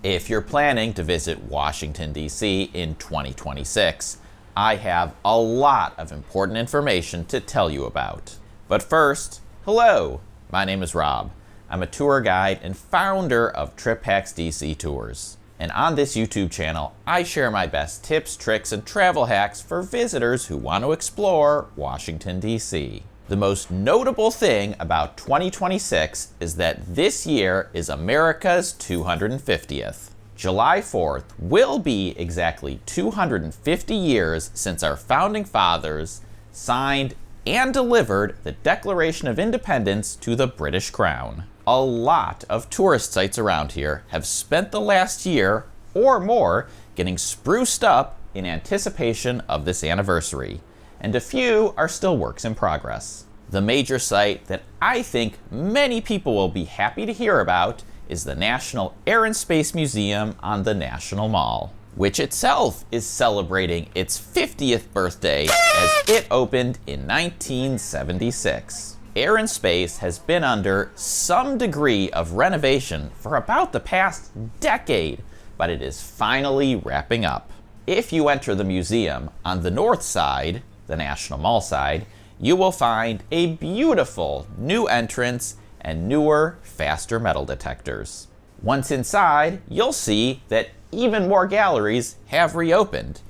If you're planning to visit Washington, D.C. in 2026, I have a lot of important information to tell you about. But first, hello, my name is Rob. I'm a tour guide and founder of Trip Hacks DC Tours. And on this YouTube channel, I share my best tips, tricks, and travel hacks for visitors who want to explore Washington, D.C. The most notable thing about 2026 is that this year is America's 250th. July 4th will be exactly 250 years since our founding fathers signed and delivered the Declaration of Independence to the British Crown. A lot of tourist sites around here have spent the last year or more getting spruced up in anticipation of this anniversary, and a few are still works in progress. The major site that I think many people will be happy to hear about is the National Air and Space Museum on the National Mall, which itself is celebrating its 50th birthday as it opened in 1976. Air and Space has been under some degree of renovation for about the past decade, but it is finally wrapping up. If you enter the museum on the north side, the National Mall side, you will find a beautiful new entrance and newer, faster metal detectors. Once inside, you'll see that even more galleries have reopened.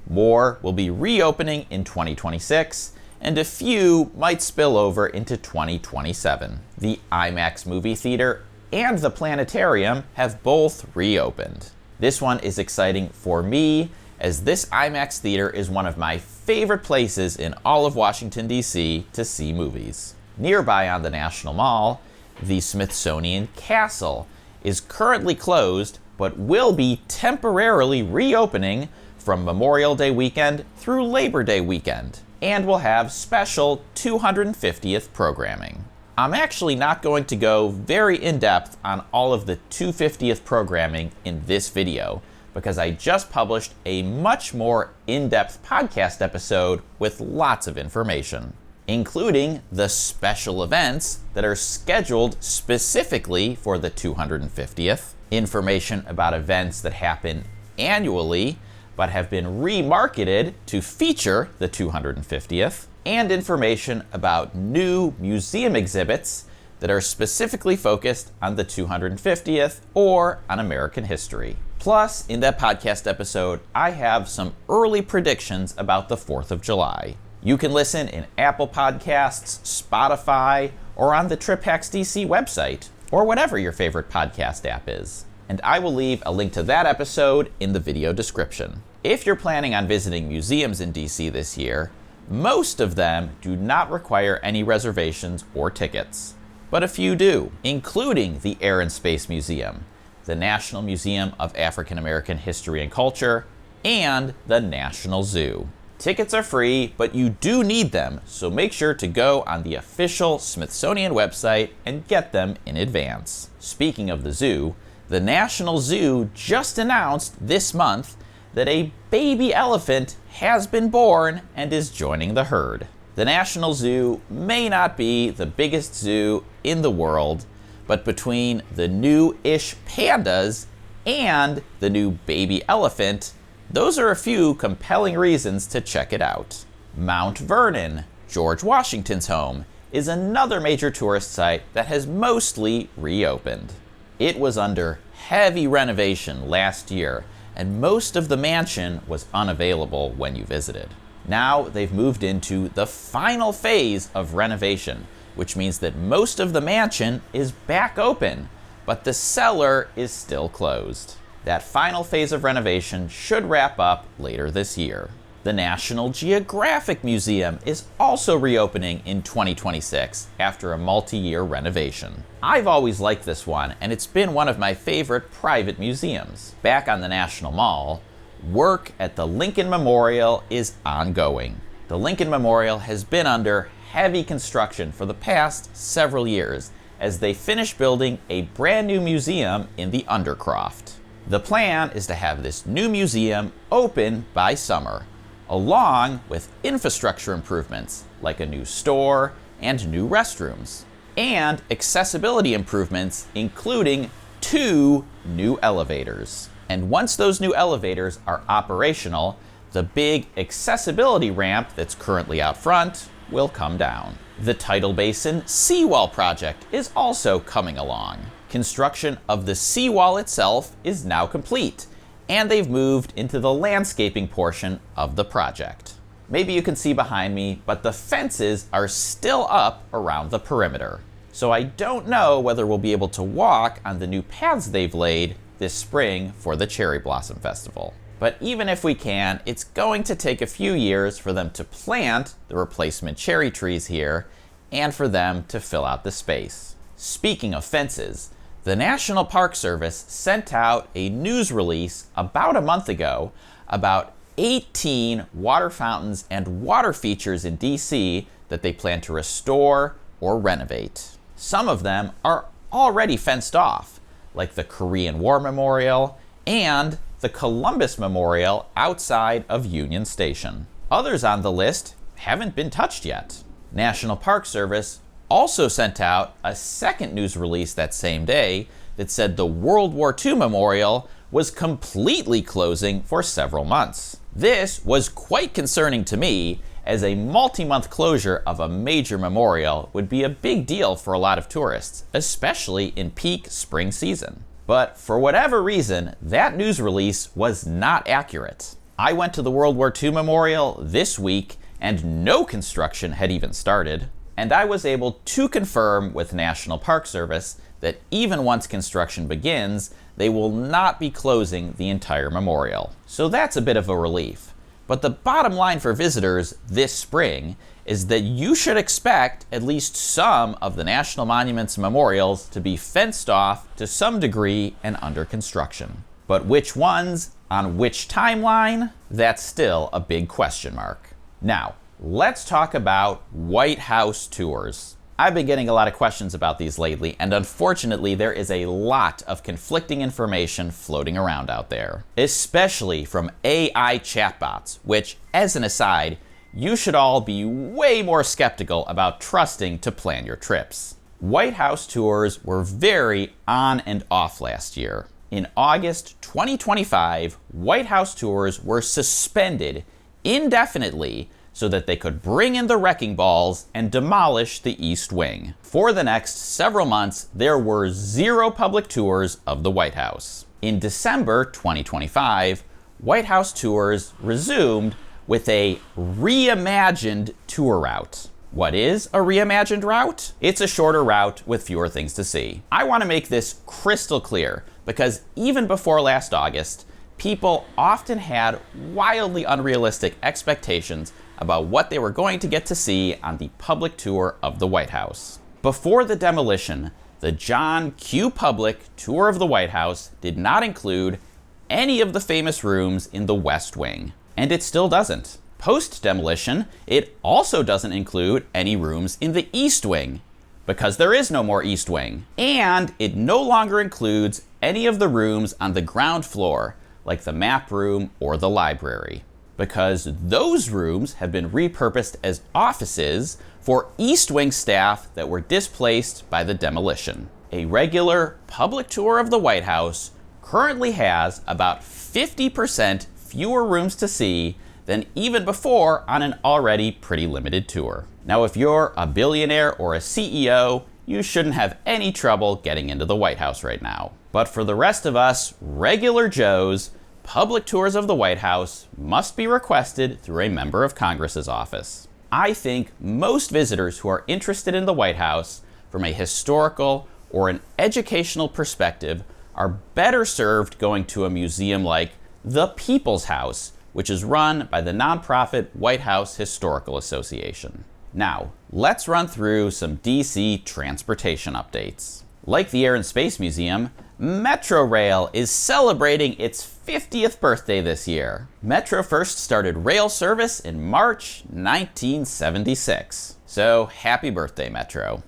More will be reopening in 2026, and a few might spill over into 2027. The IMAX movie theater and the planetarium have both reopened. This one is exciting for me, as this IMAX theater is one of my favorite places in all of Washington, D.C. to see movies. Nearby on the National Mall, the Smithsonian Castle is currently closed, but will be temporarily reopening from Memorial Day weekend through Labor Day weekend, and will have special 250th programming. I'm actually not going to go very in-depth on all of the 250th programming in this video, because I just published a much more in-depth podcast episode with lots of information, including the special events that are scheduled specifically for the 250th, information about events that happen annually but have been remarketed to feature the 250th, and information about new museum exhibits that are specifically focused on the 250th or on American history. Plus, in that podcast episode, I have some early predictions about the 4th of July. You can listen in Apple Podcasts, Spotify, or on the Trip Hacks DC website, or whatever your favorite podcast app is. And I will leave a link to that episode in the video description. If you're planning on visiting museums in DC this year, most of them do not require any reservations or tickets, but a few do, including the Air and Space Museum, the National Museum of African American History and Culture, and the National Zoo. Tickets are free, but you do need them, so make sure to go on the official Smithsonian website and get them in advance. Speaking of the zoo, the National Zoo just announced this month that a baby elephant has been born and is joining the herd. The National Zoo may not be the biggest zoo in the world, but between the new-ish pandas and the new baby elephant, those are a few compelling reasons to check it out. Mount Vernon, George Washington's home, is another major tourist site that has mostly reopened. It was under heavy renovation last year, and most of the mansion was unavailable when you visited. Now they've moved into the final phase of renovation, which means that most of the mansion is back open, but the cellar is still closed. That final phase of renovation should wrap up later this year. The National Geographic Museum is also reopening in 2026 after a multi-year renovation. I've always liked this one, and it's been one of my favorite private museums. Back on the National Mall, work at the Lincoln Memorial is ongoing. The Lincoln Memorial has been under heavy construction for the past several years as they finish building a brand new museum in the Undercroft. The plan is to have this new museum open by summer, along with infrastructure improvements like a new store and new restrooms, and accessibility improvements including 2 new elevators. And once those new elevators are operational, the big accessibility ramp that's currently out front will come down. The Tidal Basin seawall project is also coming along. Construction of the seawall itself is now complete, and they've moved into the landscaping portion of the project. Maybe you can see behind me, but the fences are still up around the perimeter. So I don't know whether we'll be able to walk on the new paths they've laid this spring for the Cherry Blossom Festival. But even if we can, it's going to take a few years for them to plant the replacement cherry trees here and for them to fill out the space. Speaking of fences, the National Park Service sent out a news release about a month ago about 18 water fountains and water features in DC that they plan to restore or renovate. Some of them are already fenced off, like the Korean War Memorial and the Columbus Memorial outside of Union Station. Others on the list haven't been touched yet. National Park Service also sent out a second news release that same day that said the World War II Memorial was completely closing for several months. This was quite concerning to me, as a multi-month closure of a major memorial would be a big deal for a lot of tourists, especially in peak spring season. But for whatever reason, that news release was not accurate. I went to the World War II Memorial this week and no construction had even started. And I was able to confirm with National Park Service that even once construction begins, they will not be closing the entire memorial. So that's a bit of a relief. But the bottom line for visitors this spring is that you should expect at least some of the National Monuments memorials to be fenced off to some degree and under construction. But which ones, on which timeline, that's still a big question mark. Now, let's talk about White House tours. I've been getting a lot of questions about these lately, and unfortunately there is a lot of conflicting information floating around out there, especially from AI chatbots, which, as an aside, you should all be way more skeptical about trusting to plan your trips. White House tours were very on and off last year. In August 2025, White House tours were suspended indefinitely so that they could bring in the wrecking balls and demolish the East Wing. For the next several months, there were 0 public tours of the White House. In December 2025, White House tours resumed with a reimagined tour route. What is a reimagined route? It's a shorter route with fewer things to see. I want to make this crystal clear because even before last August, people often had wildly unrealistic expectations about what they were going to get to see on the public tour of the White House. Before the demolition, the John Q. Public tour of the White House did not include any of the famous rooms in the West Wing, and it still doesn't. Post-demolition, it also doesn't include any rooms in the East Wing, because there is no more East Wing. And it no longer includes any of the rooms on the ground floor, like the map room or the library, because those rooms have been repurposed as offices for East Wing staff that were displaced by the demolition. A regular public tour of the White House currently has about 50% fewer rooms to see than even before on an already pretty limited tour. Now, if you're a billionaire or a CEO, you shouldn't have any trouble getting into the White House right now. But for the rest of us regular Joes, public tours of the White House must be requested through a member of Congress's office. I think most visitors who are interested in the White House from a historical or an educational perspective are better served going to a museum like the People's House, which is run by the nonprofit White House Historical Association. Now, let's run through some DC transportation updates. Like the Air and Space Museum, Metrorail is celebrating its 50th birthday this year. Metro first started rail service in March 1976. So happy birthday, Metro.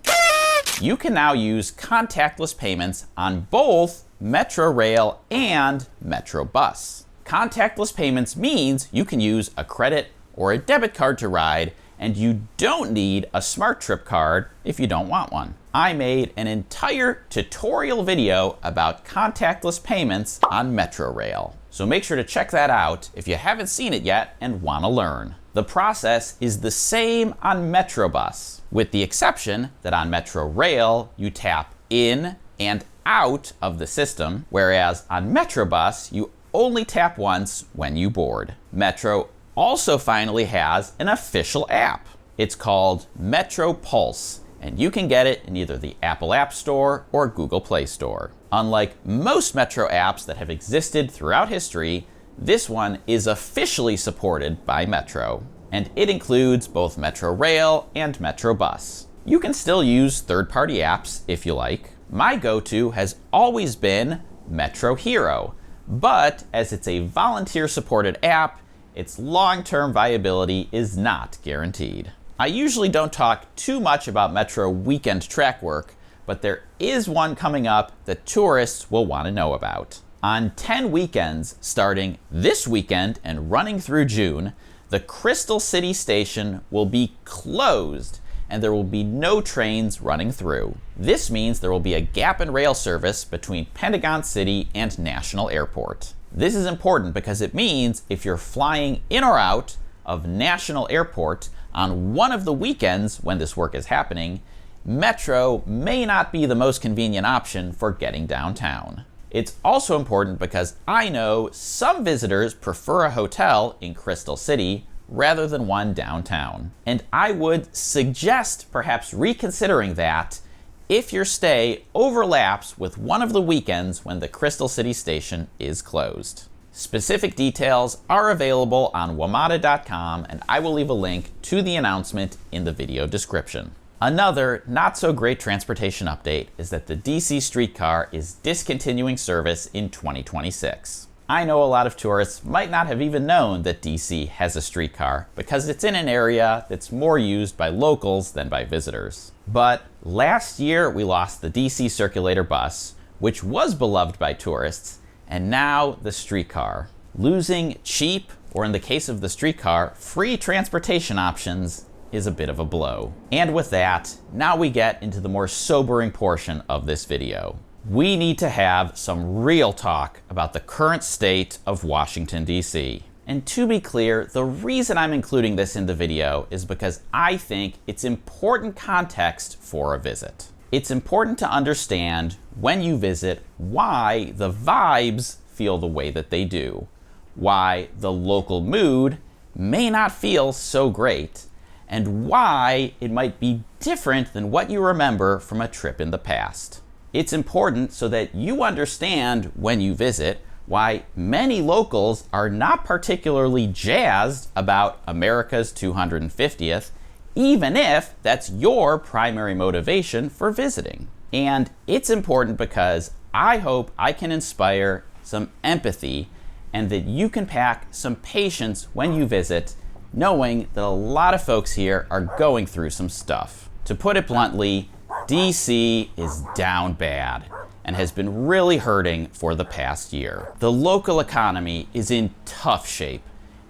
You can now use contactless payments on both Metrorail and Metrobus. Contactless payments means you can use a credit or a debit card to ride, and you don't need a Smart Trip card if you don't want one. I made an entire tutorial video about contactless payments on Metrorail. So make sure to check that out if you haven't seen it yet and want to learn. The process is the same on Metrobus, with the exception that on Metrorail you tap in and out of the system, whereas on Metrobus you only tap once when you board. Metro also finally has an official app. It's called Metro Pulse, and you can get it in either the Apple App Store or Google Play Store. Unlike most Metro apps that have existed throughout history, this one is officially supported by Metro, and it includes both Metrorail and Metrobus. You can still use third-party apps if you like. My go-to has always been Metro Hero, but as it's a volunteer-supported app, its long-term viability is not guaranteed. I usually don't talk too much about Metro weekend track work, but there is one coming up that tourists will want to know about. On 10 weekends starting this weekend and running through June, the Crystal City station will be closed and there will be no trains running through. This means there will be a gap in rail service between Pentagon City and National Airport. This is important because it means if you're flying in or out of National Airport on one of the weekends when this work is happening, Metro may not be the most convenient option for getting downtown. It's also important because I know some visitors prefer a hotel in Crystal City rather than one downtown. And I would suggest perhaps reconsidering that if your stay overlaps with one of the weekends when the Crystal City station is closed. Specific details are available on WMATA.com, and I will leave a link to the announcement in the video description. Another not so great transportation update is that the DC streetcar is discontinuing service in 2026. I know a lot of tourists might not have even known that DC has a streetcar because it's in an area that's more used by locals than by visitors. But last year we lost the DC circulator bus, which was beloved by tourists, and now the streetcar. Losing cheap, or in the case of the streetcar, free transportation options is a bit of a blow. And with that, now we get into the more sobering portion of this video. We need to have some real talk about the current state of Washington, D.C. And to be clear, the reason I'm including this in the video is because I think it's important context for a visit. It's important to understand when you visit why the vibes feel the way that they do, why the local mood may not feel so great, and why it might be different than what you remember from a trip in the past. It's important so that you understand when you visit why many locals are not particularly jazzed about America's 250th, even if that's your primary motivation for visiting. And it's important because I hope I can inspire some empathy and that you can pack some patience when you visit, knowing that a lot of folks here are going through some stuff. To put it bluntly, DC is down bad and has been really hurting for the past year. The local economy is in tough shape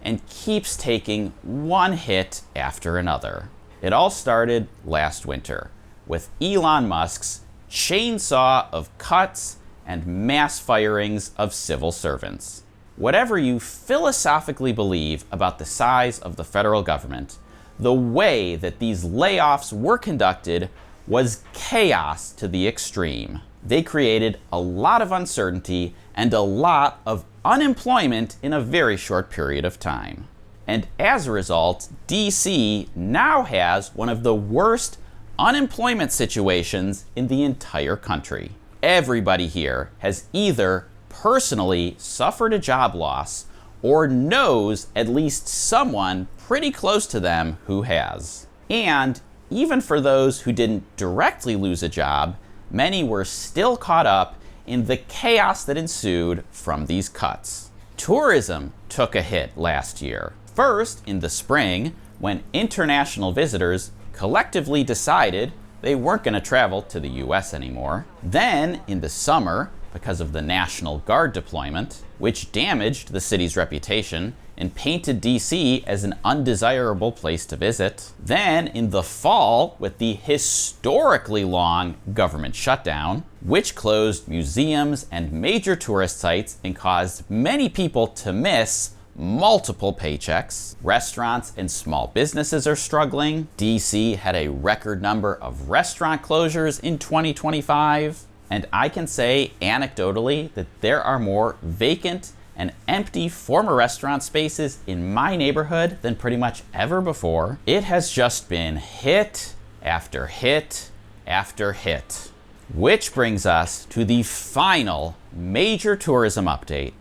and keeps taking one hit after another. It all started last winter with Elon Musk's chainsaw of cuts and mass firings of civil servants. Whatever you philosophically believe about the size of the federal government, the way that these layoffs were conducted was chaos to the extreme. They created a lot of uncertainty and a lot of unemployment in a very short period of time. And as a result, DC now has one of the worst unemployment situations in the entire country. Everybody here has either personally suffered a job loss or knows at least someone pretty close to them who has. And even for those who didn't directly lose a job, many were still caught up in the chaos that ensued from these cuts. Tourism took a hit last year. First, in the spring, when international visitors collectively decided they weren't going to travel to the US anymore. Then, in the summer, because of the National Guard deployment, which damaged the city's reputation and painted DC as an undesirable place to visit. Then in the fall, with the historically long government shutdown, which closed museums and major tourist sites and caused many people to miss multiple paychecks. Restaurants and small businesses are struggling. DC had a record number of restaurant closures in 2025. And I can say anecdotally that there are more vacant and empty former restaurant spaces in my neighborhood than pretty much ever before. It has just been hit after hit after hit. Which brings us to the final major tourism update,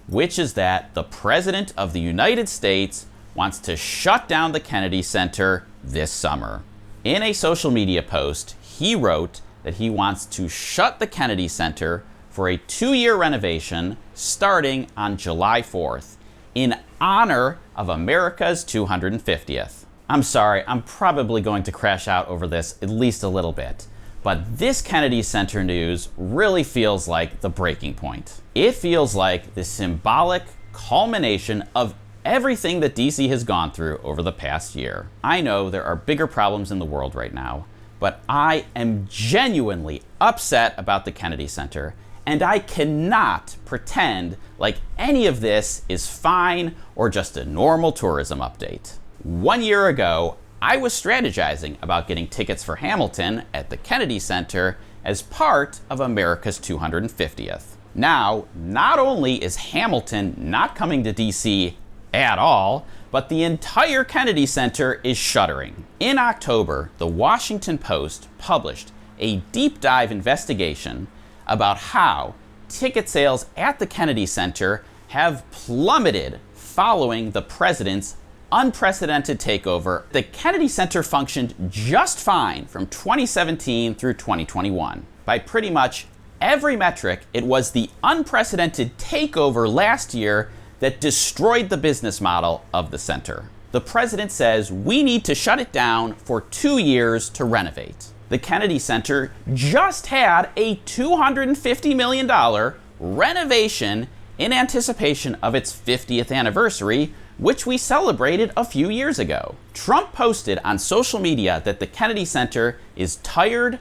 which is that the President of the United States wants to shut down the Kennedy Center this summer. In a social media post, he wrote that he wants to shut the Kennedy Center for a 2-year renovation starting on July 4th in honor of America's 250th. I'm sorry, I'm probably going to crash out over this at least a little bit, but this Kennedy Center news really feels like the breaking point. It feels like the symbolic culmination of everything that DC has gone through over the past year. I know there are bigger problems in the world right now, but I am genuinely upset about the Kennedy Center, and I cannot pretend like any of this is fine or just a normal tourism update. 1 year ago, I was strategizing about getting tickets for Hamilton at the Kennedy Center as part of America's 250th. Now, not only is Hamilton not coming to DC at all, but the entire Kennedy Center is shuttering. In October, the Washington Post published a deep dive investigation about how ticket sales at the Kennedy Center have plummeted following the president's unprecedented takeover. The Kennedy Center functioned just fine from 2017 through 2021. By pretty much every metric, it was the unprecedented takeover last year that destroyed the business model of the center. The president says we need to shut it down for 2 years to renovate. The Kennedy Center just had a $250 million renovation in anticipation of its 50th anniversary, which we celebrated a few years ago. Trump posted on social media that the Kennedy Center is tired,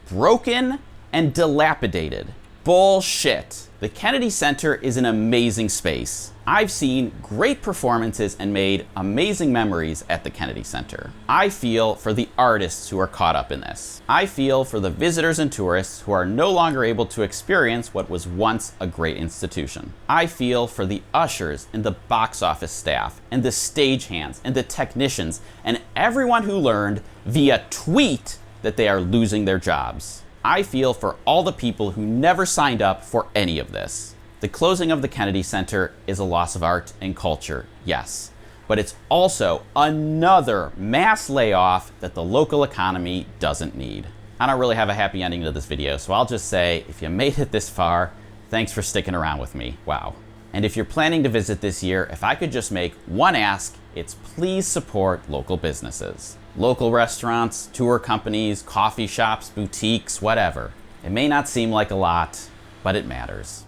broken, and dilapidated. Bullshit. The Kennedy Center is an amazing space. I've seen great performances and made amazing memories at the Kennedy Center. I feel for the artists who are caught up in this. I feel for the visitors and tourists who are no longer able to experience what was once a great institution. I feel for the ushers and the box office staff and the stagehands and the technicians and everyone who learned via tweet that they are losing their jobs. I feel for all the people who never signed up for any of this. The closing of the Kennedy Center is a loss of art and culture, yes, but it's also another mass layoff that the local economy doesn't need. I don't really have a happy ending to this video, so I'll just say, if you made it this far, thanks for sticking around with me. Wow. And if you're planning to visit this year, if I could just make one ask, it's please support local businesses. Local restaurants, tour companies, coffee shops, boutiques, whatever. It may not seem like a lot, but it matters.